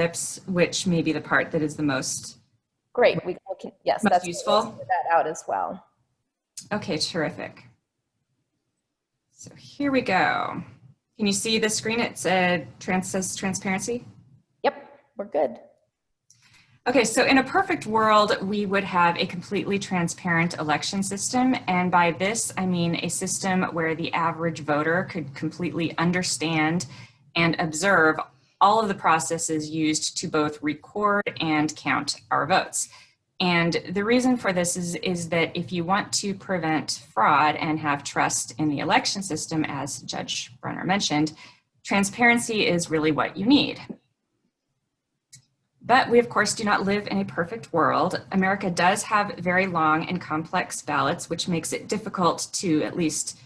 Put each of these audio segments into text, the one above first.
tips, which may be the part that is the most Great. Yes, most that's useful. Let's figure that out as well. Okay, terrific. So here we go. Can you see the screen? It says transparency. Yep, we're good. Okay, so in a perfect world, we would have a completely transparent election system. And by this, I mean a system where the average voter could completely understand and observe all of the processes used to both record and count our votes. And the reason for this is that if you want to prevent fraud and have trust in the election system, as Judge Brunner mentioned, transparency is really what you need. But we, of course, do not live in a perfect world. America does have very long and complex ballots, which makes it difficult to at least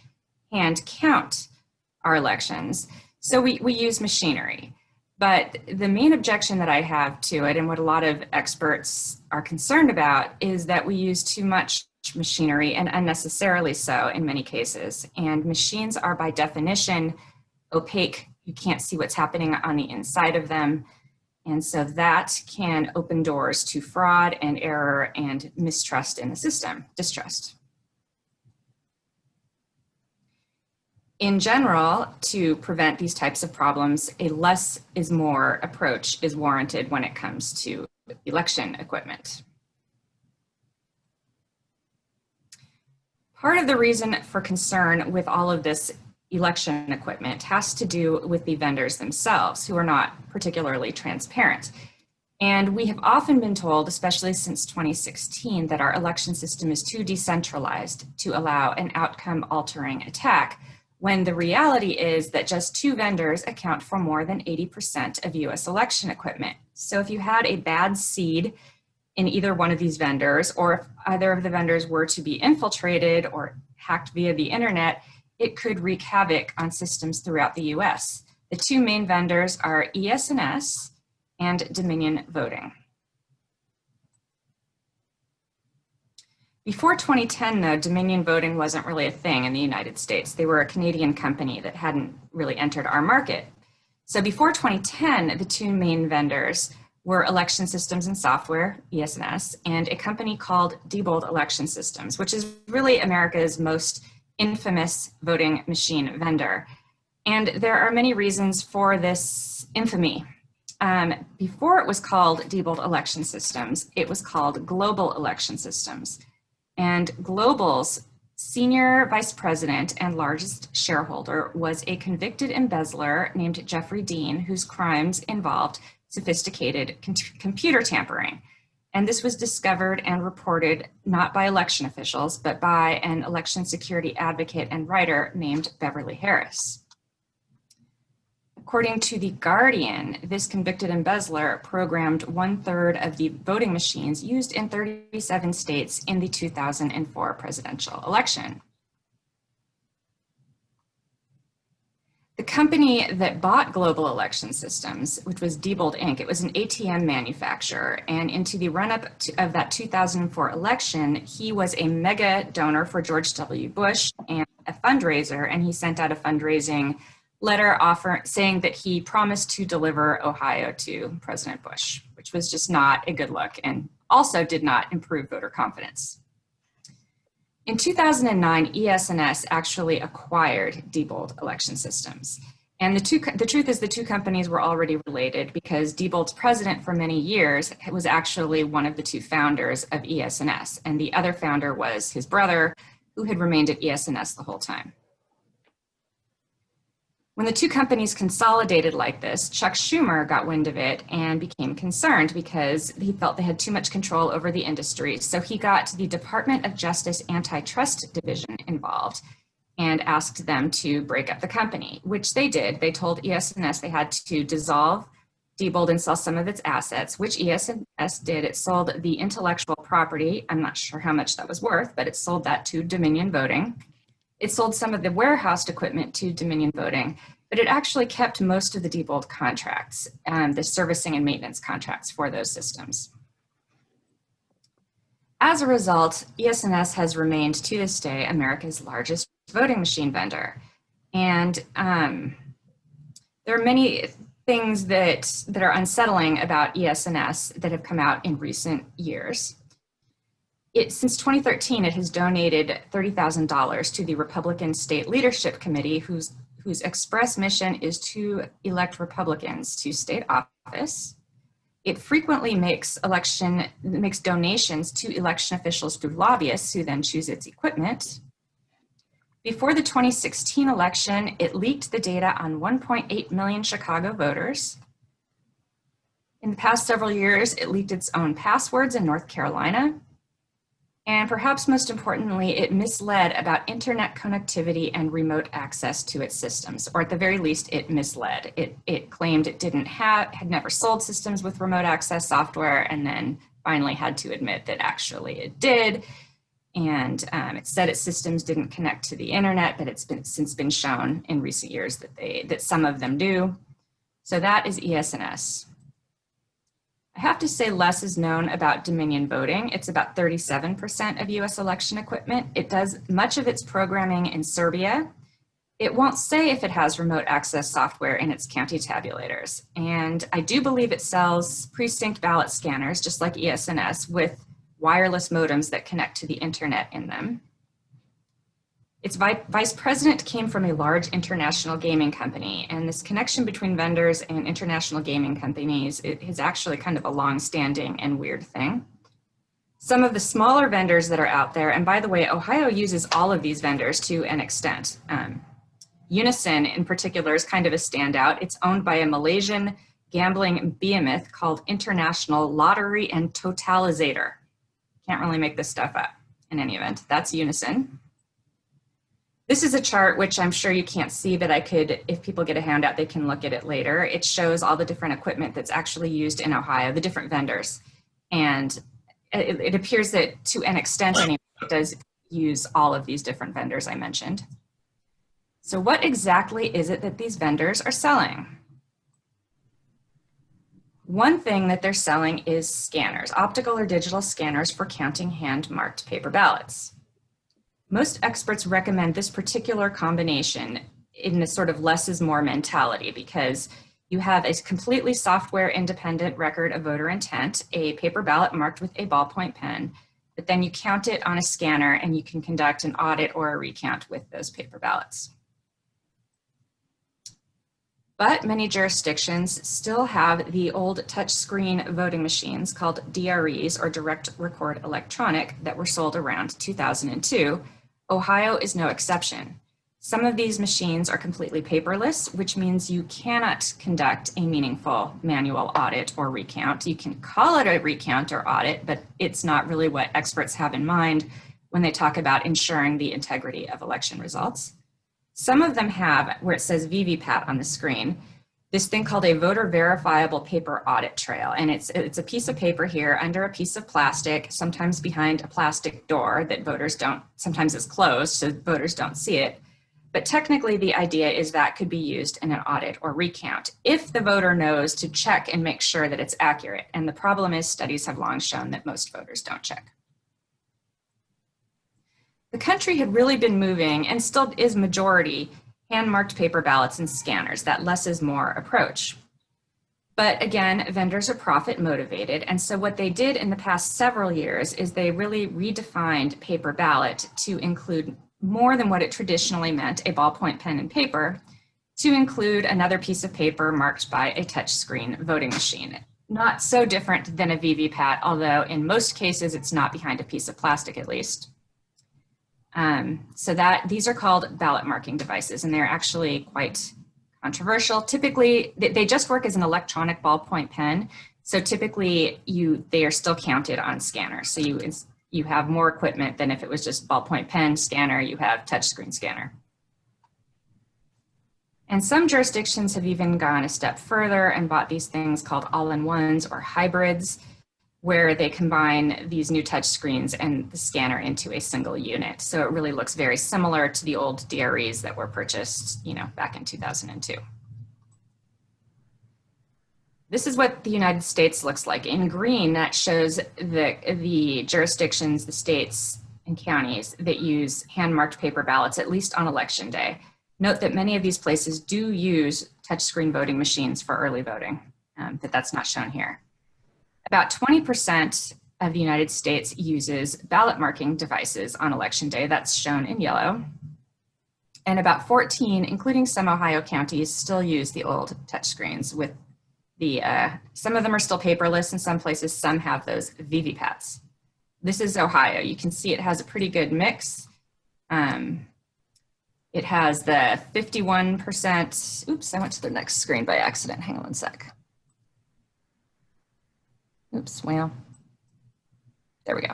hand count our elections. So we use machinery. But the main objection that I have to it, and what a lot of experts are concerned about, is that we use too much machinery, and unnecessarily so in many cases. And machines are by definition opaque. You can't see what's happening on the inside of them. And so that can open doors to fraud and error and mistrust in the system, distrust. In general, to prevent these types of problems, a less is more approach is warranted when it comes to election equipment. Part of the reason for concern with all of this election equipment has to do with the vendors themselves, who are not particularly transparent. And we have often been told, especially since 2016, that our election system is too decentralized to allow an outcome-altering attack, when the reality is that just 2 vendors account for more than 80% of US election equipment. So if you had a bad seed in either one of these vendors, or if either of the vendors were to be infiltrated or hacked via the internet, it could wreak havoc on systems throughout the US. The 2 main vendors are ES&S and Dominion Voting. Before 2010, though, Dominion Voting wasn't really a thing in the United States. They were a Canadian company that hadn't really entered our market. So before 2010, the 2 main vendors were Election Systems and Software, ES&S, and a company called Diebold Election Systems, which is really America's most infamous voting machine vendor. And there are many reasons for this infamy. Before it was called Diebold Election Systems, it was called Global Election Systems. And Global's senior vice president and largest shareholder was a convicted embezzler named Jeffrey Dean, whose crimes involved sophisticated computer tampering. And this was discovered and reported not by election officials, but by an election security advocate and writer named Beverly Harris. According to The Guardian, this convicted embezzler programmed 1/3 of the voting machines used in 37 states in the 2004 presidential election. The company that bought Global Election Systems, which was Diebold Inc., it was an ATM manufacturer, and into the run-up of that 2004 election, he was a mega donor for George W. Bush and a fundraiser, and he sent out a fundraising letter saying that he promised to deliver Ohio to President Bush, which was just not a good look and also did not improve voter confidence. In 2009, ES&S actually acquired Diebold Election Systems. And the truth is the 2 companies were already related because Diebold's president for many years was actually one of the 2 founders of ES&S, and the other founder was his brother, who had remained at ES&S the whole time. When the 2 companies consolidated like this, Chuck Schumer got wind of it and became concerned because he felt they had too much control over the industry. So he got the Department of Justice Antitrust Division involved and asked them to break up the company, which they did. They told ES&S they had to dissolve Diebold and sell some of its assets, which ES&S did. It sold the intellectual property. I'm not sure how much that was worth, but it sold that to Dominion Voting. It sold some of the warehoused equipment to Dominion Voting, but it actually kept most of the Diebold contracts, the servicing and maintenance contracts for those systems. As a result, ES&S has remained to this day America's largest voting machine vendor. And there are many things that are unsettling about ES&S that have come out in recent years. Since 2013, it has donated $30,000 to the Republican State Leadership Committee, whose express mission is to elect Republicans to state office. It frequently makes donations to election officials through lobbyists who then choose its equipment. Before the 2016 election, it leaked the data on 1.8 million Chicago voters. In the past several years, it leaked its own passwords in North Carolina. And perhaps most importantly, it misled about internet connectivity and remote access to its systems, or at the very least, it misled. It claimed it had never sold systems with remote access software, and then finally had to admit that actually it did. And it said its systems didn't connect to the internet, but it's since been shown in recent years that some of them do. So that is ES&S. I have to say less is known about Dominion voting. It's about 37% of US election equipment. It does much of its programming in Serbia. It won't say if it has remote access software in its county tabulators. And I do believe it sells precinct ballot scanners, just like ES&S, with wireless modems that connect to the internet in them. Its vice president came from a large international gaming company, and this connection between vendors and international gaming companies is actually kind of a long-standing and weird thing. Some of the smaller vendors that are out there, and by the way, Ohio uses all of these vendors to an extent. Unison in particular is kind of a standout. It's owned by a Malaysian gambling behemoth called International Lottery and Totalizator. Can't really make this stuff up in any event. That's Unison. This is a chart which I'm sure you can't see, but if people get a handout, they can look at it later. It shows all the different equipment that's actually used in Ohio, the different vendors. And it appears that to an extent, anyway, it does use all of these different vendors I mentioned. So what exactly is it that these vendors are selling? One thing that they're selling is scanners, optical or digital scanners for counting hand-marked paper ballots. Most experts recommend this particular combination in the sort of less is more mentality, because you have a completely software independent record of voter intent, a paper ballot marked with a ballpoint pen, but then you count it on a scanner and you can conduct an audit or a recount with those paper ballots. But many jurisdictions still have the old touchscreen voting machines called DREs, or direct record electronic, that were sold around 2002. Ohio is no exception. Some of these machines are completely paperless, which means you cannot conduct a meaningful manual audit or recount. You can call it a recount or audit, but it's not really what experts have in mind when they talk about ensuring the integrity of election results. Some of them have, where it says VVPAT on the screen, this thing called a voter verifiable paper audit trail. And it's a piece of paper here under a piece of plastic, sometimes behind a plastic door that voters don't, sometimes it's closed so voters don't see it. But technically the idea is that could be used in an audit or recount if the voter knows to check and make sure that it's accurate. And the problem is studies have long shown that most voters don't check. The country had really been moving, and still is majority, hand-marked paper ballots and scanners, that less is more approach. But again, vendors are profit motivated, and so what they did in the past several years is they really redefined paper ballot to include more than what it traditionally meant, a ballpoint pen and paper, to include another piece of paper marked by a touchscreen voting machine. Not so different than a VVPAT, although in most cases it's not behind a piece of plastic at least. So these are called ballot marking devices, and they're actually quite controversial. Typically, they just work as an electronic ballpoint pen. So typically, they are still counted on scanners. So you have more equipment than if it was just ballpoint pen, scanner, you have touchscreen scanner. And some jurisdictions have even gone a step further and bought these things called all-in-ones or hybrids, where they combine these new touch screens and the scanner into a single unit. So it really looks very similar to the old DREs that were purchased, back in 2002. This is what the United States looks like. In green, that shows the jurisdictions, the states and counties that use hand-marked paper ballots, at least on election day. Note that many of these places do use touchscreen voting machines for early voting, but that's not shown here. About 20% of the United States uses ballot marking devices on election day. That's shown in yellow. And about 14, including some Ohio counties, still use the old touchscreens with the, some of them are still paperless in some places, some have those VVPATs. This is Ohio. You can see it has a pretty good mix. It has the 51%, oops, I went to the next screen by accident, hang on one sec. Oops, well, there we go.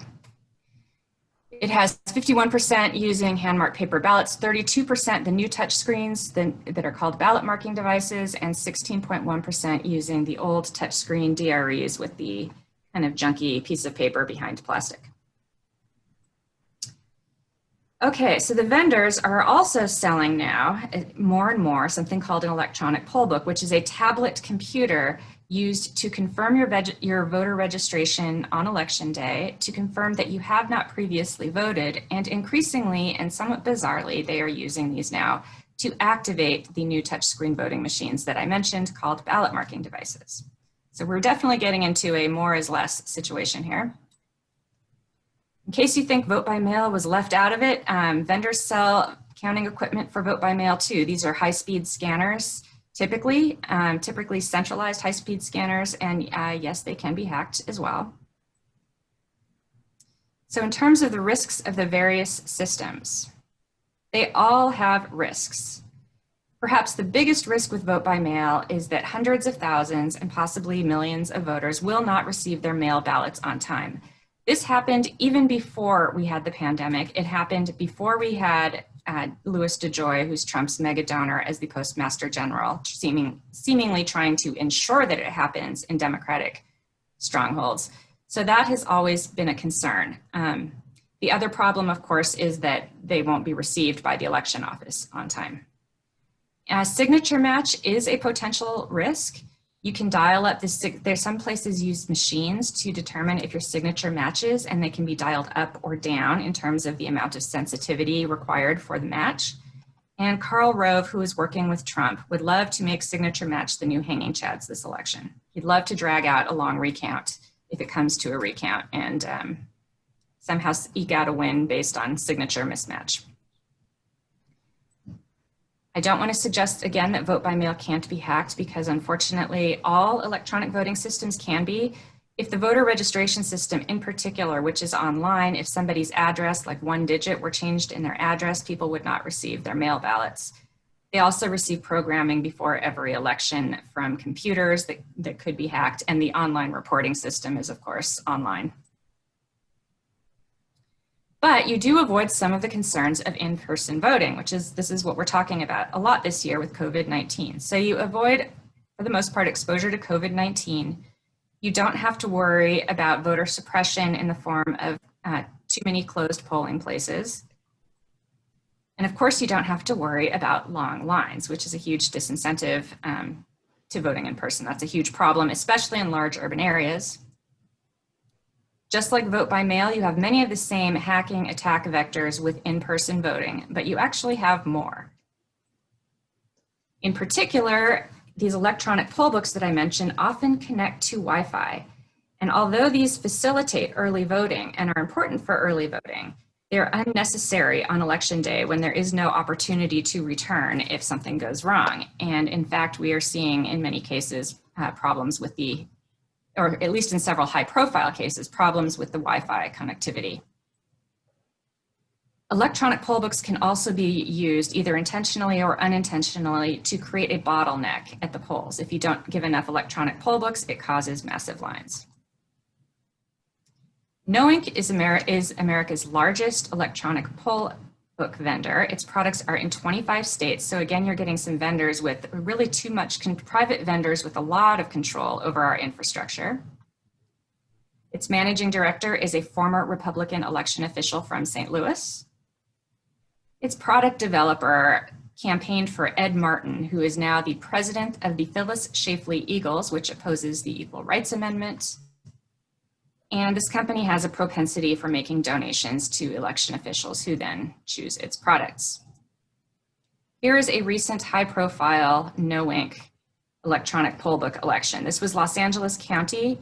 It has 51% using hand-marked paper ballots, 32% the new touch screens that are called ballot marking devices, and 16.1% using the old touchscreen DREs with the kind of junky piece of paper behind plastic. Okay, so the vendors are also selling now more and more something called an electronic poll book, which is a tablet computer used to confirm your voter registration on election day, to confirm that you have not previously voted, and increasingly and somewhat bizarrely, they are using these now to activate the new touchscreen voting machines that I mentioned called ballot marking devices. So we're definitely getting into a more is less situation here. In case you think vote by mail was left out of it, vendors sell counting equipment for vote by mail too. These are high-speed scanners, typically centralized high-speed scanners, and yes, they can be hacked as well. So in terms of the risks of the various systems, they all have risks. Perhaps the biggest risk with vote by mail is that hundreds of thousands and possibly millions of voters will not receive their mail ballots on time. This happened even before we had the pandemic. It happened before we had Louis DeJoy, who's Trump's mega donor, as the Postmaster General, seemingly trying to ensure that it happens in Democratic strongholds. So that has always been a concern. The other problem, of course, is that they won't be received by the election office on time. Signature match is a potential risk. You can dial up there's some places use machines to determine if your signature matches, and they can be dialed up or down in terms of the amount of sensitivity required for the match. And Karl Rove, who is working with Trump, would love to make signature match the new hanging chads this election. He'd love to drag out a long recount if it comes to a recount and somehow eke out a win based on signature mismatch. I don't want to suggest again that vote by mail can't be hacked, because unfortunately all electronic voting systems can be. If the voter registration system in particular, which is online, if somebody's address, like one digit, were changed in their address, people would not receive their mail ballots. They also receive programming before every election from computers that could be hacked, and the online reporting system is of course online. But you do avoid some of the concerns of in-person voting, this is what we're talking about a lot this year with COVID-19. So you avoid, for the most part, exposure to COVID-19. You don't have to worry about voter suppression in the form of too many closed polling places. And of course, you don't have to worry about long lines, which is a huge disincentive to voting in person. That's a huge problem, especially in large urban areas. Just like vote by mail, you have many of the same hacking attack vectors with in-person voting, but you actually have more. In particular, these electronic poll books that I mentioned often connect to Wi-Fi. And although these facilitate early voting and are important for early voting, they're unnecessary on election day when there is no opportunity to return if something goes wrong. And in fact, we are seeing in many cases problems with or at least in several high-profile cases, problems with the Wi-Fi connectivity. Electronic poll books can also be used either intentionally or unintentionally to create a bottleneck at the polls. If you don't give enough electronic poll books, it causes massive lines. Knowink is America's largest electronic poll book vendor. Its products are in 25 states. So again, you're getting some vendors with really too much, private vendors with a lot of control over our infrastructure. Its managing director is a former Republican election official from St. Louis. Its product developer campaigned for Ed Martin, who is now the president of the Phyllis Schlafly Eagles, which opposes the Equal Rights Amendment. And this company has a propensity for making donations to election officials who then choose its products. Here is a recent high-profile no-ink electronic poll book election. This was Los Angeles County.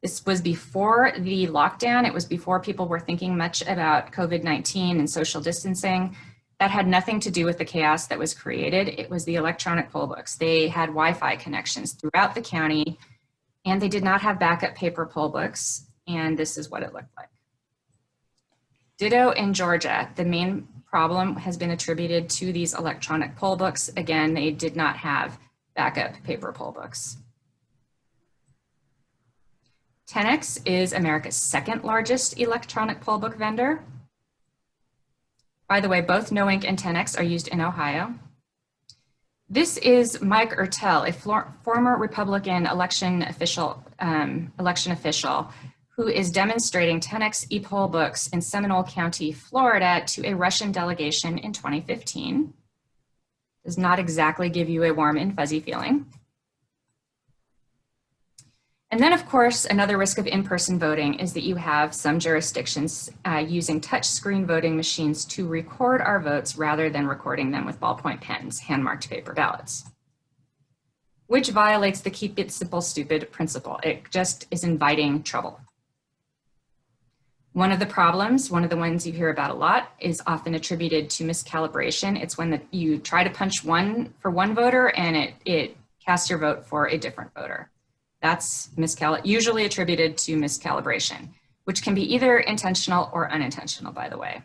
This was before the lockdown. It was before people were thinking much about COVID-19 and social distancing. That had nothing to do with the chaos that was created. It was the electronic poll books. They had Wi-Fi connections throughout the county, and they did not have backup paper poll books, and this is what it looked like. Ditto in Georgia. The main problem has been attributed to these electronic poll books. Again, they did not have backup paper poll books. 10X is America's second largest electronic poll book vendor. By the way, both No Ink and 10X are used in Ohio. This is Mike Ertel, a former Republican election official who is demonstrating 10X e-poll books in Seminole County, Florida to a Russian delegation in 2015. Does not exactly give you a warm and fuzzy feeling. And then, of course, another risk of in-person voting is that you have some jurisdictions using touchscreen voting machines to record our votes rather than recording them with ballpoint pens, hand-marked paper ballots, which violates the keep it simple, stupid principle. It just is inviting trouble. One of the problems, one of the ones you hear about a lot, is often attributed to miscalibration. It's when you try to punch one for one voter and it casts your vote for a different voter. That's usually attributed to miscalibration, which can be either intentional or unintentional, by the way.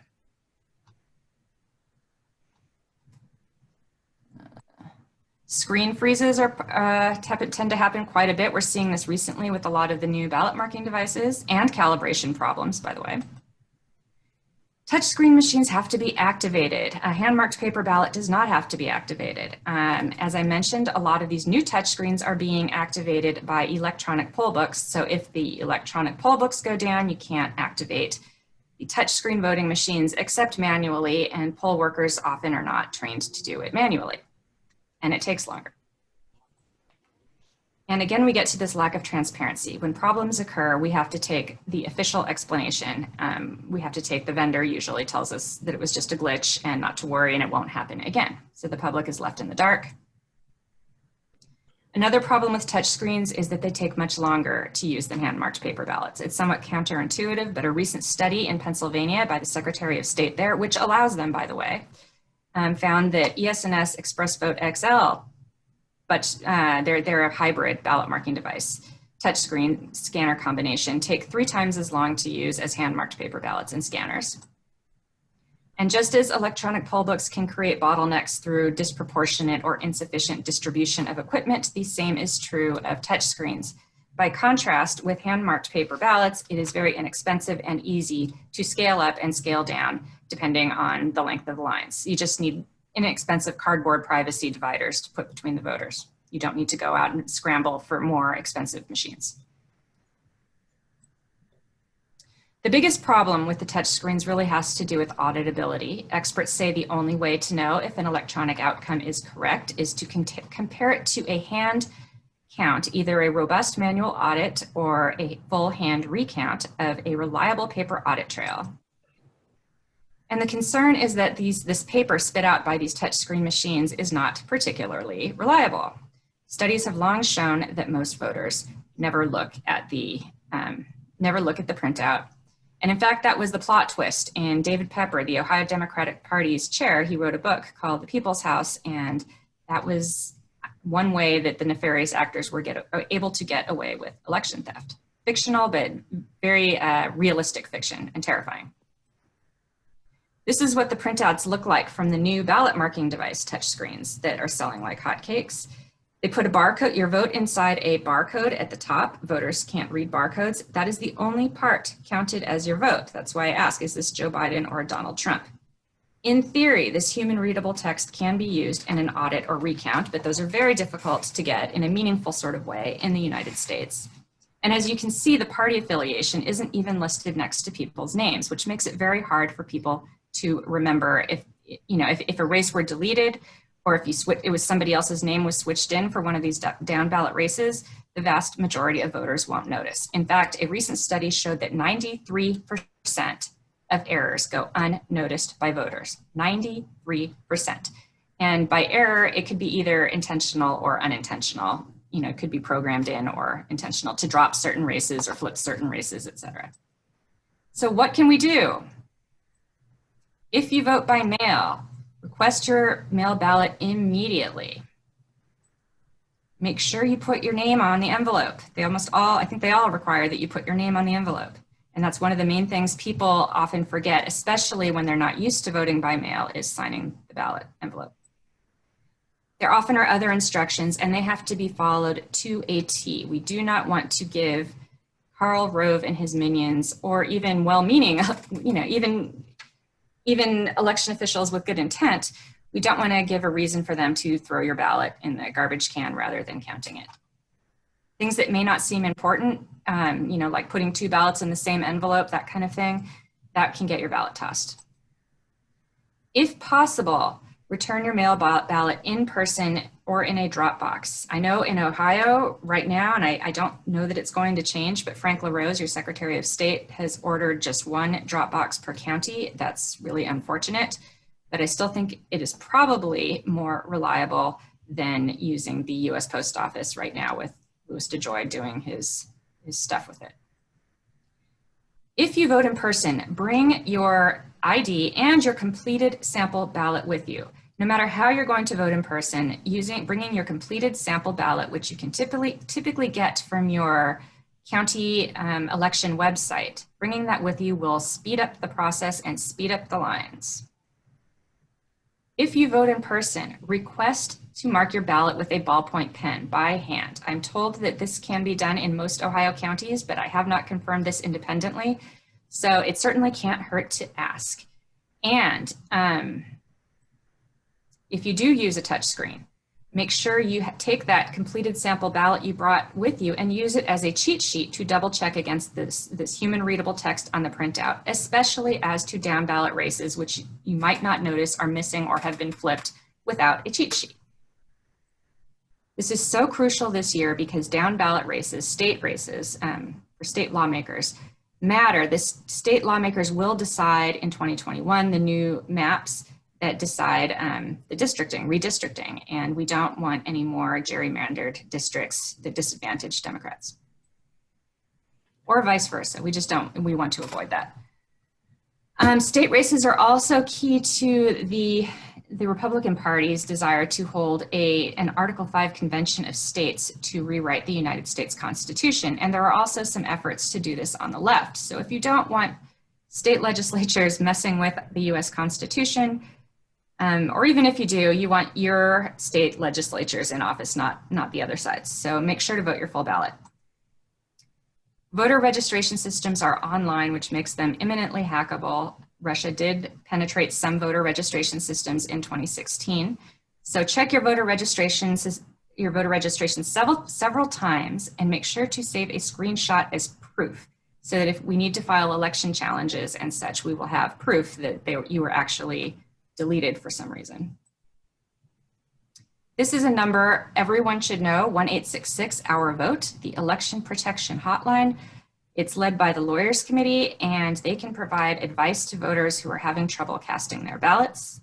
Screen freezes tend to happen quite a bit. We're seeing this recently with a lot of the new ballot marking devices and calibration problems, by the way. Touchscreen machines have to be activated. A hand-marked paper ballot does not have to be activated. As I mentioned, a lot of these new touchscreens are being activated by electronic poll books. So if the electronic poll books go down, you can't activate the touchscreen voting machines except manually, and poll workers often are not trained to do it manually, and it takes longer. And again, we get to this lack of transparency. When problems occur, we have to take the official explanation. We have to take the vendor usually tells us that it was just a glitch and not to worry and it won't happen again. So the public is left in the dark. Another problem with touchscreens is that they take much longer to use than hand-marked paper ballots. It's somewhat counterintuitive, but a recent study in Pennsylvania by the Secretary of State there, which allows them, by the way, found that ES&S Express Vote XL, but they're a hybrid ballot marking device, touchscreen scanner combination, take 3 times as long to use as hand-marked paper ballots and scanners. And just as electronic poll books can create bottlenecks through disproportionate or insufficient distribution of equipment, the same is true of touchscreens. By contrast, with hand-marked paper ballots, it is very inexpensive and easy to scale up and scale down, depending on the length of the lines. You just need inexpensive cardboard privacy dividers to put between the voters. You don't need to go out and scramble for more expensive machines. The biggest problem with the touchscreens really has to do with auditability. Experts say the only way to know if an electronic outcome is correct is to compare it to a hand count, either a robust manual audit or a full hand recount of a reliable paper audit trail. And the concern is that this paper spit out by these touchscreen machines is not particularly reliable. Studies have long shown that most voters never look at the printout. And in fact, that was the plot twist. And David Pepper, the Ohio Democratic Party's chair, he wrote a book called The People's House, and that was one way that the nefarious actors were able to get away with election theft. Fictional, but very realistic fiction and terrifying. This is what the printouts look like from the new ballot marking device touchscreens that are selling like hotcakes. They put a barcode, your vote inside a barcode at the top. Voters can't read barcodes. That is the only part counted as your vote. That's why I ask, is this Joe Biden or Donald Trump? In theory, this human readable text can be used in an audit or recount, but those are very difficult to get in a meaningful sort of way in the United States. And as you can see, the party affiliation isn't even listed next to people's names, which makes it very hard for people to remember if a race were deleted, or if it was somebody else's name was switched in for one of these down ballot races, the vast majority of voters won't notice. In fact, a recent study showed that 93% of errors go unnoticed by voters, 93%. And by error, it could be either intentional or unintentional. You know, it could be programmed in or intentional to drop certain races or flip certain races, et cetera. So what can we do? If you vote by mail, request your mail ballot immediately. Make sure you put your name on the envelope. They almost all, I think they all require that you put your name on the envelope. And that's one of the main things people often forget, especially when they're not used to voting by mail, is signing the ballot envelope. There often are other instructions and they have to be followed to a T. We do not want to give Karl Rove and his minions, or even well-meaning, you know, even election officials with good intent, we don't want to give a reason for them to throw your ballot in the garbage can rather than counting it. Things that may not seem important, you know, like putting 2 ballots in the same envelope, that kind of thing, that can get your ballot tossed. If possible, return your mail ballot in person or in a drop box. I know in Ohio right now, and I don't know that it's going to change, but Frank LaRose, your Secretary of State, has ordered just 1 drop box per county. That's really unfortunate, but I still think it is probably more reliable than using the US Post Office right now with Louis DeJoy doing his stuff with it. If you vote in person, bring your ID and your completed sample ballot with you. No matter how you're going to vote in person, bringing your completed sample ballot, which you can typically get from your county election website, bringing that with you will speed up the process and speed up the lines. If you vote in person, request to mark your ballot with a ballpoint pen by hand. I'm told that this can be done in most Ohio counties, but I have not confirmed this independently, so it certainly can't hurt to ask. And if you do use a touch screen, make sure you take that completed sample ballot you brought with you and use it as a cheat sheet to double check against this human readable text on the printout, especially as to down ballot races, which you might not notice are missing or have been flipped without a cheat sheet. This is so crucial this year because down ballot races, state races for state lawmakers matter. The state lawmakers will decide in 2021 the new maps that decide the redistricting, and we don't want any more gerrymandered districts that disadvantage Democrats. Or vice versa, we want to avoid that. State races are also key to the Republican Party's desire to hold an Article 5 convention of states to rewrite the United States Constitution. And there are also some efforts to do this on the left. So if you don't want state legislatures messing with the US Constitution, or even if you do, you want your state legislatures in office, not the other sides. So make sure to vote your full ballot. Voter registration systems are online, which makes them imminently hackable. Russia did penetrate some voter registration systems in 2016. So check your voter registration several times and make sure to save a screenshot as proof so that if we need to file election challenges and such, we will have proof that you were actually deleted for some reason. This is a number everyone should know, 1-866-OUR-VOTE, the Election Protection Hotline. It's led by the Lawyers Committee, and they can provide advice to voters who are having trouble casting their ballots,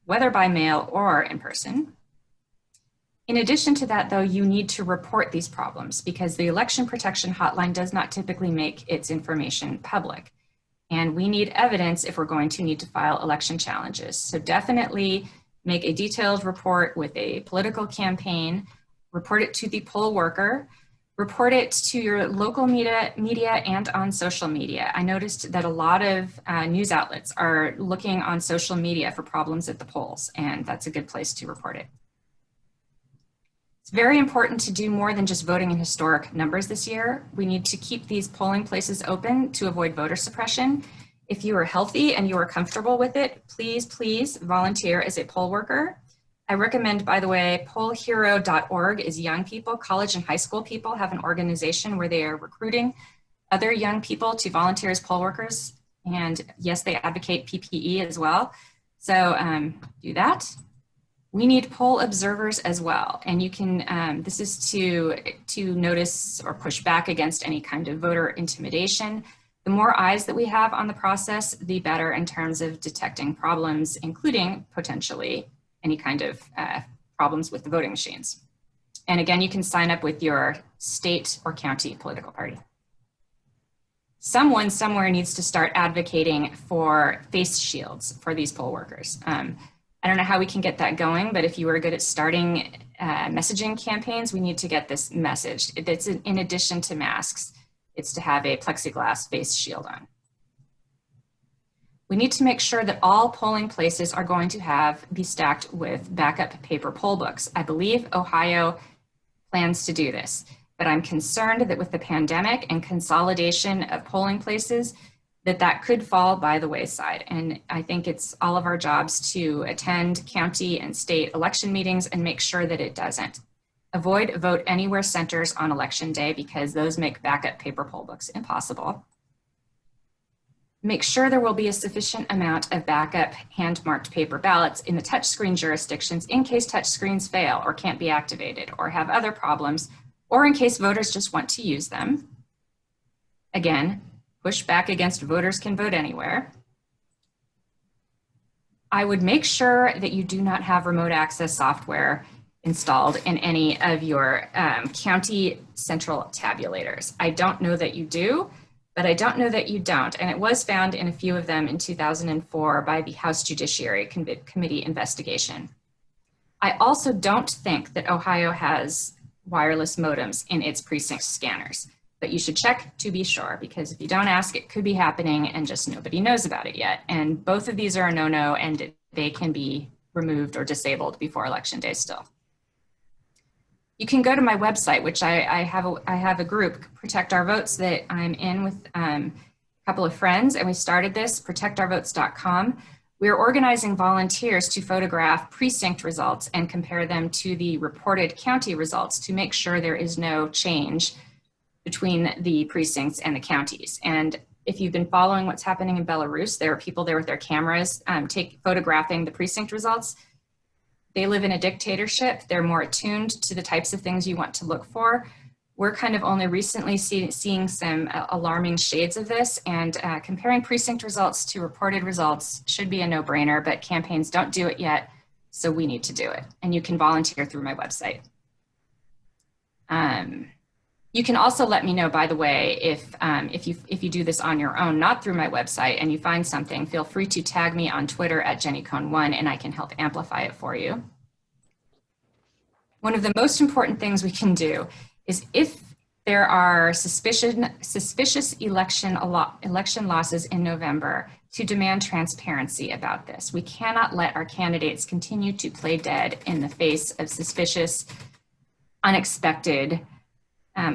whether by mail or in person. In addition to that, though, you need to report these problems because the Election Protection Hotline does not typically make its information public. And we need evidence if we're going to need to file election challenges. So definitely make a detailed report with a political campaign, report it to the poll worker, report it to your local media and on social media. I noticed that a lot of news outlets are looking on social media for problems at the polls, and that's a good place to report it. It's very important to do more than just voting in historic numbers this year. We need to keep these polling places open to avoid voter suppression. If you are healthy and you are comfortable with it, please volunteer as a poll worker. I recommend, by the way, pollhero.org is young people, college and high school people have an organization where they are recruiting other young people to volunteer as poll workers. And yes, they advocate PPE as well. So do that. We need poll observers as well. And you can, this is to notice or push back against any kind of voter intimidation. The more eyes that we have on the process, the better in terms of detecting problems, including potentially any kind of problems with the voting machines. And again, you can sign up with your state or county political party. Someone somewhere needs to start advocating for face shields for these poll workers. I don't know how we can get that going, but if you are good at starting messaging campaigns, we need to get this message. It's in addition to masks, it's to have a plexiglass face shield on. We need to make sure that all polling places are going to be stacked with backup paper poll books. I believe Ohio plans to do this, but I'm concerned that with the pandemic and consolidation of polling places, that could fall by the wayside. And I think it's all of our jobs to attend county and state election meetings and make sure that it doesn't. Avoid vote anywhere centers on election day because those make backup paper poll books impossible. Make sure there will be a sufficient amount of backup hand-marked paper ballots in the touchscreen jurisdictions in case touchscreens fail or can't be activated or have other problems, or in case voters just want to use them. Again, push back against voters can vote anywhere. I would make sure that you do not have remote access software installed in any of your county central tabulators. I don't know that you do, but I don't know that you don't. And it was found in a few of them in 2004 by the House Judiciary Committee investigation. I also don't think that Ohio has wireless modems in its precinct scanners, but you should check to be sure, because if you don't ask, it could be happening and just nobody knows about it yet. And both of these are a no-no, and they can be removed or disabled before election day still. You can go to my website, which I have a group, Protect Our Votes, that I'm in with a couple of friends, and we started this, protectourvotes.com. We're organizing volunteers to photograph precinct results and compare them to the reported county results to make sure there is no change between the precincts and the counties. And if you've been following what's happening in Belarus, there are people there with their cameras photographing the precinct results. They live in a dictatorship. They're more attuned to the types of things you want to look for. We're kind of only recently seeing some alarming shades of this, and comparing precinct results to reported results should be a no-brainer, but campaigns don't do it yet, so we need to do it. And you can volunteer through my website. You can also let me know, by the way, if you do this on your own, not through my website, and you find something, feel free to tag me on Twitter at JennyCohn1, and I can help amplify it for you. One of the most important things we can do is if there are suspicious election losses in November, to demand transparency about this. We cannot let our candidates continue to play dead in the face of suspicious, unexpected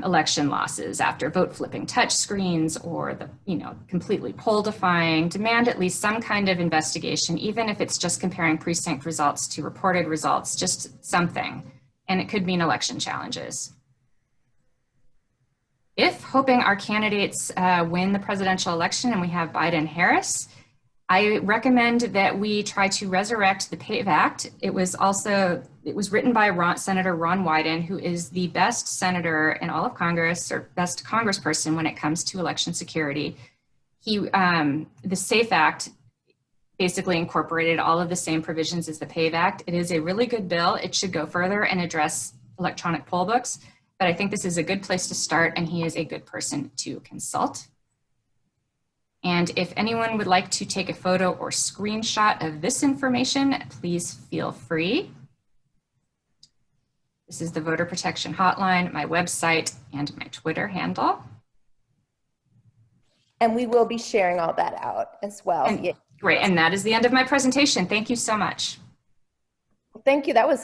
election losses after vote flipping touchscreens or the completely poll defying. Demand at least some kind of investigation, even if it's just comparing precinct results to reported results, just something. And it could mean election challenges. If hoping our candidates win the presidential election and we have Biden-Harris, I recommend that we try to resurrect the PAVE Act. It was written by Senator Ron Wyden, who is the best senator in all of Congress, or best congressperson when it comes to election security. The SAFE Act basically incorporated all of the same provisions as the PAVE Act. It is a really good bill. It should go further and address electronic poll books, but I think this is a good place to start, and he is a good person to consult. And if anyone would like to take a photo or screenshot of this information, please feel free. This is the Voter Protection Hotline, my website, and my Twitter handle. And we will be sharing all that out as well. Great, and that is the end of my presentation. Thank you so much. Thank you, that was